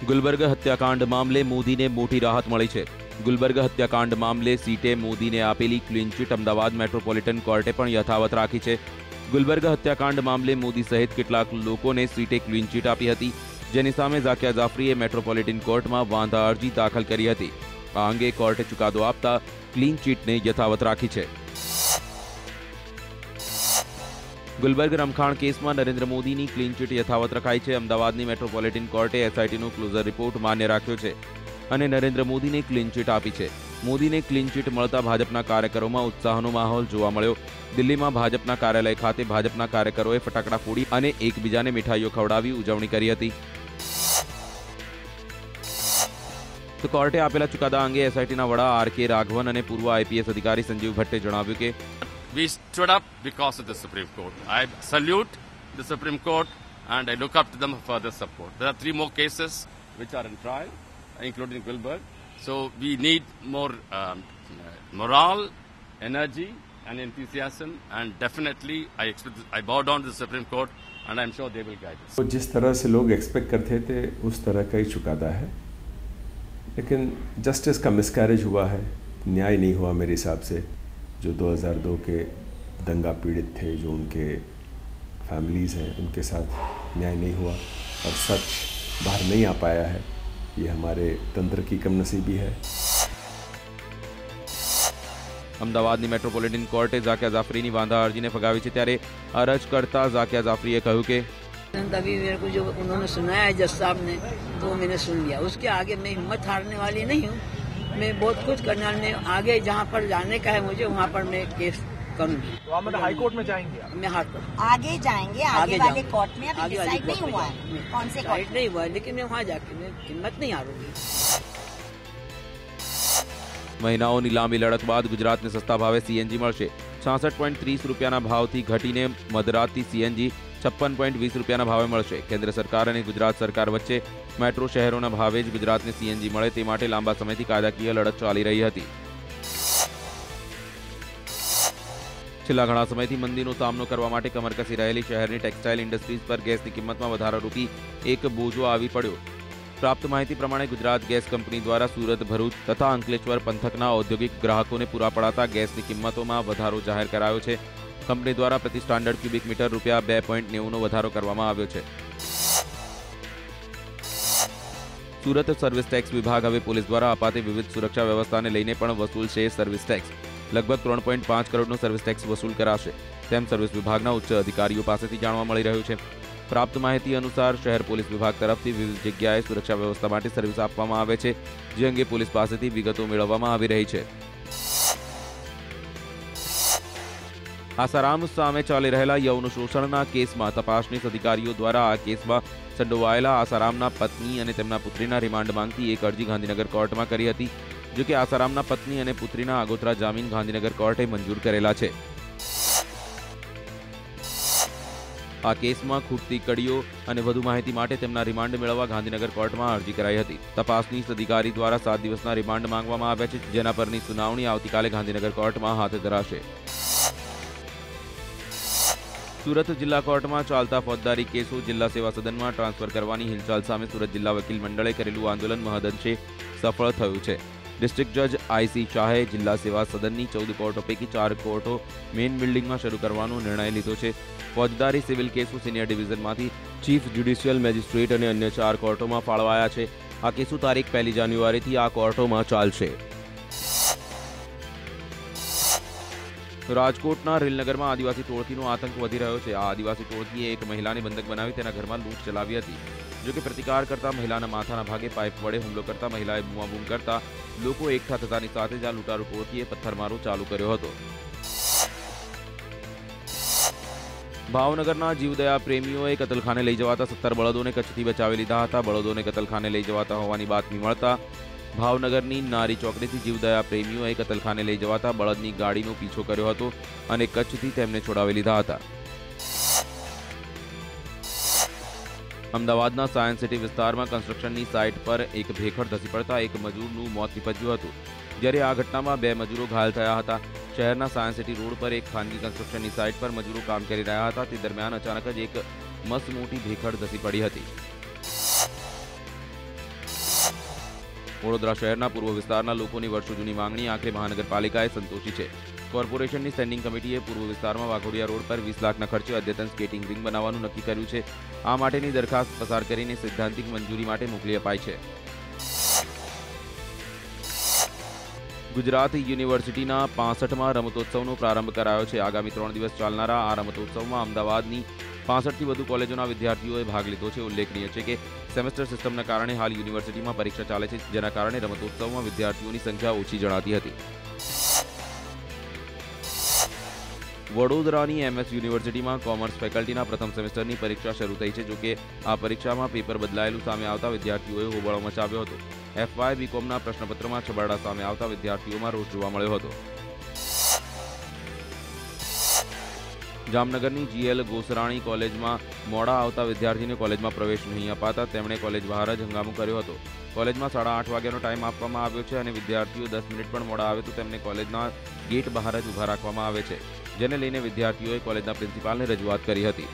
ગુલબર્ગ હત્યાકાંડ મામલે મોદીને મોટી રાહત મળી છે। ગુલબર્ગ હત્યાકાંડ મામલે સીટે મોદીને આપેલી ક્લીન ચીટ અમદાવાદ મેટ્રોપોલિટન કોર્ટે પણ યથાવત રાખી છે। ગુલબર્ગ હત્યાકાંડ મામલે મોદી સહિત કેટલાક લોકોને સીટે ક્લીન ચીટ આપી હતી, જેની સામે ઝાકિયા જાફરીએ મેટ્રોપોલિટન કોર્ટમાં વાંધા અરજી દાખલ કરી હતી। આ અંગે કોર્ટે ચુકાદો આપતા ક્લીન ચીટને યથાવત રાખી છે। ગુલબર્ગ રમખાણ કેસમાં નરેન્દ્ર મોદીની ક્લીન ચીટ યથાવત રખાઈ છે। અમદાવાદની મેટ્રોપોલિટન કોર્ટે એસઆઈટીનો ક્લોઝર રિપોર્ટ માન્ય રાખ્યો છે અને નરેન્દ્ર મોદીને ક્લીન ચીટ આપી છે। મોદીને ક્લીન ચીટ મળતા ભાજપના કાર્યકરોમાં ઉત્સાહનો માહોલ જોવા મળ્યો। દિલ્હીમાં ભાજપના કાર્યાલય ખાતે ભાજપના કાર્યકરોએ ફટાકડા ફોડી અને એકબીજાને મીઠાઈઓ ખવડાવી ઉજવણી કરી હતી। તો કોર્ટે આપેલા ચુકાદા અંગે એસઆઈટીના વડા આર.કે. રાઘવન અને પૂર્વ આઈપીએસ અધિકારી સંજીવ ભટ્ટે જણાવ્યું કે we stood up because of the Supreme Court. I salute the Supreme Court and I look up to them for further support. There are 3 more cases which are in trial, including Gulberg. So we need more morale, energy and enthusiasm, and definitely I bow down to the Supreme Court and I'm sure they will guide us. तो जिस तरह से लोग expect करते थे उस तरह का ही चुकादा है, लेकिन जस्टिस का मिसकैरेज हुआ है, न्याय नहीं हुआ मेरे हिसाब से। जो 2002 के दंगा पीड़ित थे, जो उनके फैमिलीज़ हैं, उनके साथ न्याय नहीं हुआ और सच बाहर नहीं आ पाया है। ये हमारे तंत्र की कमनसीबी है। અમદાવાદની મેટ્રોપોલિટન કોર્ટે ઝાકિયા જાફરીની વાંધા અરજીને ફગાવી છે, ત્યારે અરજ કરતા ઝાકિયા જાફરીએ કહ્યું કે अभी मेरे को जो उन्होंने सुनाया है जज साहब ने, तो मैंने सुन लिया। उसके आगे मैं हिम्मत हारने वाली नहीं हूँ। मैं बहुत कुछ करने वाली, आगे जहाँ पर जाने का है मुझे वहाँ पर मैं केस करूँगी। तो आप मतलब हाई कोर्ट में जाएंगे? मैं हार कर आगे जाएंगे, आगे वाले कोर्ट में अभी डिसाइड नहीं हुआ है कौन से कोर्ट नहीं हुआ है, लेकिन मैं वहाँ जाके मैं हिम्मत नहीं हारूंगी। મહિનાઓની લાંબી લડત બાદ ગુજરાતને સસ્તા ભાવે સીએનજી મળશે। 66.30 રૂપિયાના ભાવથી ઘટીને મધરાતથી સીએનજી 56.20 રૂપિયાના ભાવે મળશે। કેન્દ્ર સરકાર અને ગુજરાત સરકાર વચ્ચે મેટ્રો શહેરોના ભાવે જ ગુજરાતને સીએનજી મળે તે માટે લાંબા સમયથી કાયદાકીય લડત ચાલી રહી હતી। છેલ્લા ઘણા સમયથી મંદીનો સામનો કરવા માટે કમર કસી રહેલી શહેરની ટેક્સટાઇલ ઇન્ડસ્ટ્રીઝ પર ગેસની કિંમતમાં વધારો રૂપી એક બોજો આવી પડ્યો। પ્રાપ્ત માહિતી પ્રમાણે ગુજરાત ગેસ કંપની દ્વારા સુરત, ભરૂચ તથા અંકલેશ્વર પંથકના ઔદ્યોગિક ગ્રાહકોને પૂરા પડાતા ગેસની કિંમતોમાં વધારો જાહેર કરાયો છે। કંપની દ્વારા પ્રતિ સ્ટાન્ડર્ડ ક્યુબિક મીટર રૂપિયા 2.90નો વધારો કરવામાં આવ્યો છે। સુરત સર્વિસ ટેક્સ વિભાગ હવે પોલીસ દ્વારા અપાતી વિવિધ સુરક્ષા વ્યવસ્થાને લઈને પણ વસૂલશે સર્વિસ ટેક્સ। લગભગ 3.5 કરોડનો સર્વિસ ટેક્સ વસૂલ કરાશે, તેમ સર્વિસ વિભાગના ઉચ્ચ અધિકારીઓ પાસેથી જાણવા મળી રહ્યું છે। પ્રાપ્ત માહિતી અનુસાર શહેર પોલીસ વિભાગ તરફથી વિવિધ જગ્યાએ સુરક્ષા વ્યવસ્થા માટે સર્વિસ આપવામાં આવે છે, જે અંગે પોલીસ પાસેથી વિગતો મેળવવામાં આવી રહી છે। આસારામ સામે ચાલી રહેલા યૌન શોષણના કેસમાં તપાસનીશ અધિકારીઓ દ્વારા આ કેસમાં સંડોવાયેલા આસારામના પત્ની અને તેમના પુત્રીના રિમાન્ડ માંગતી એક અરજી ગાંધીનગર કોર્ટમાં કરી હતી, જો કે આસારામના પત્ની અને પુત્રીના આગોતરા જામીન ગાંધીનગર કોર્ટે મંજૂર કરેલા છે। આ કેસમાં ખૂટતી કડીઓ અને વધુ માહિતી માટે તેમના રિમાન્ડ મેળવવા ગાંધીનગર કોર્ટમાં અરજી કરાઈ હતી। તપાસનીશ અધિકારી દ્વારા 7 દિવસના રિમાન્ડ માંગવામાં આવ્યા છે, જેના પરની સુનાવણી આવતીકાલે ગાંધીનગર કોર્ટમાં હાથ ધરાશે। સુરત જિલ્લા કોર્ટમાં ચાલતા ફોજદારી કેસો જિલ્લા સેવા સદનમાં ટ્રાન્સફર કરવાની હિલચાલ સામે સુરત જિલ્લા વકીલ મંડળે કરેલું આંદોલન મહદઅંશે સફળ થયું છે। ડિસ્ટ્રિક્ટ જજ આઈસી શાહે જિલ્લા સેવા સદનની 14 કોર્ટો પૈકી 4 કોર્ટો મેઇન બિલ્ડિંગમાં શરૂ કરવાનો નિર્ણય લીધો છે। ફોજદારી સિવિલ કેસો સિનિયર ડિવિઝનમાંથી ચીફ જ્યુડિશિયલ મેજિસ્ટ્રેટ અને અન્ય 4 કોર્ટોમાં ફાળવાયા છે। આ કેસો તારીખ 1 જાન્યુઆરીથી આ કોર્ટોમાં ચાલશે। રાજકોટના રેલનગરમાં આદિવાસી ટોળકીનો આતંક વધી રહ્યો છે। આ આદિવાસી ટોળકીએ એક મહિલાને બંધક બનાવી તેના ઘરમાં લૂંટ ચલાવી હતી, જો કે પ્રતિકાર કરતા મહિલાના માથાના ભાગે પાઇપ વડે હુમલો કરતા મહિલાએ બૂમાબૂમ કરતા લોકો એકઠા થતાની સાથે જ આ લૂંટારૂ ટોળકીએ પથ્થરમારો ચાલુ કર્યો હતો। ભાવનગરના જીવદયા પ્રેમીઓએ કતલખાને લઈ જવાતા 17 બળદોને કચ્છથી બચાવી લીધા હતા। બળદોને કતલખાને લઈ જવાતા હોવાની બાતમી મળતા ભાવનગરની નારી ચોકડીથી જીવદયા પ્રેમીઓએ કતલખાને લઈ જવાતા બળદની ગાડીનો પીછો કર્યો હતો અને કચ્છથી તેમને છોડાવી લીધા હતા। અમદાવાદના સાયન્સ સિટી વિસ્તારમાં કન્સ્ટ્રક્શનની સાઇટ પર એક ભેખડ ધસી પડતા એક મજૂરનું મોત નીપજ્યું હતું, જ્યારે આ ઘટનામાં 2 મજૂરો ઘાયલ થયા હતા। શહેરના સાયન્સ સિટી રોડ પર એક ખાનગી કન્સ્ટ્રક્શનની સાઇટ પર મજૂરો કામ કરી રહ્યા હતા, તે દરમિયાન અચાનક જ એક મસ્ત મોટી ભેખડ ધસી પડી હતી। વડોદરા શહેરના પૂર્વ વિસ્તારના લોકોની વર્ષો જૂની માંગણી આખરે મહાનગરપાલિકાએ સંતોષી છે। કોર્પોરેશનની સ્ટેન્ડિંગ કમિટીએ પૂર્વ વિસ્તારમાં વાઘોડિયા રોડ પર 20 લાખના ખર્ચે અદ્યતન સ્કેટિંગ રિંગ બનાવવાનું નક્કી કર્યું છે। આ માટેની દરખાસ્ત પસાર કરીને સૈદ્ધાંતિક મંજૂરી માટે મોકલી અપાઈ છે। ગુજરાત યુનિવર્સિટીના 65મા રમતોત્સવનો પ્રારંભ કરાયો છે। આગામી 3 દિવસ ચાલનારા આ રમતોત્સવમાં અમદાવાદની 65થી વધુ કોલેજોના વિદ્યાર્થીઓએ ભાગ લીધો છે। ઉલ્લેખનીય છે કે સેમેસ્ટર સિસ્ટમના કારણે હાલ યુનિવર્સિટીમાં પરીક્ષા ચાલે છે, જેના કારણે રમતોત્સવમાં વિદ્યાર્થીઓની સંખ્યા ઓછી જણાતી હતી। વડોદરાની MS યુનિવર્સિટીમાં કોમર્સ ફેકલ્ટીના પ્રથમ સેમેસ્ટરની પરીક્ષા શરૂ થઈ છે। જોકે આ પરીક્ષામાં પેપર બદલાયેલું સામે આવતા વિદ્યાર્થીઓએ હોબાળો મચાવ્યો હતો। FY બીકોમના પ્રશ્નપત્રમાં છબરડા સામે આવતા વિદ્યાર્થીઓમાં રોષ જોવા મળ્યો હતો। જામનગરની GL ગોસરાણી કોલેજમાં મોડા આવતા વિદ્યાર્થીને કોલેજમાં પ્રવેશ નહીં અપાતા તેમણે કોલેજ બહાર જ હંગામો કર્યો હતો। કોલેજમાં 8:30 વાગ્યાનો ટાઈમ આપવામાં આવ્યો છે અને વિદ્યાર્થીઓ 10 મિનિટ પણ મોડા આવે તો તેમને કોલેજના ગેટ બહાર જ ઊભા રાખવામાં આવે છે, જેને લઈને વિદ્યાર્થીઓએ કોલેજના પ્રિન્સિપાલને રજૂઆત કરી હતી।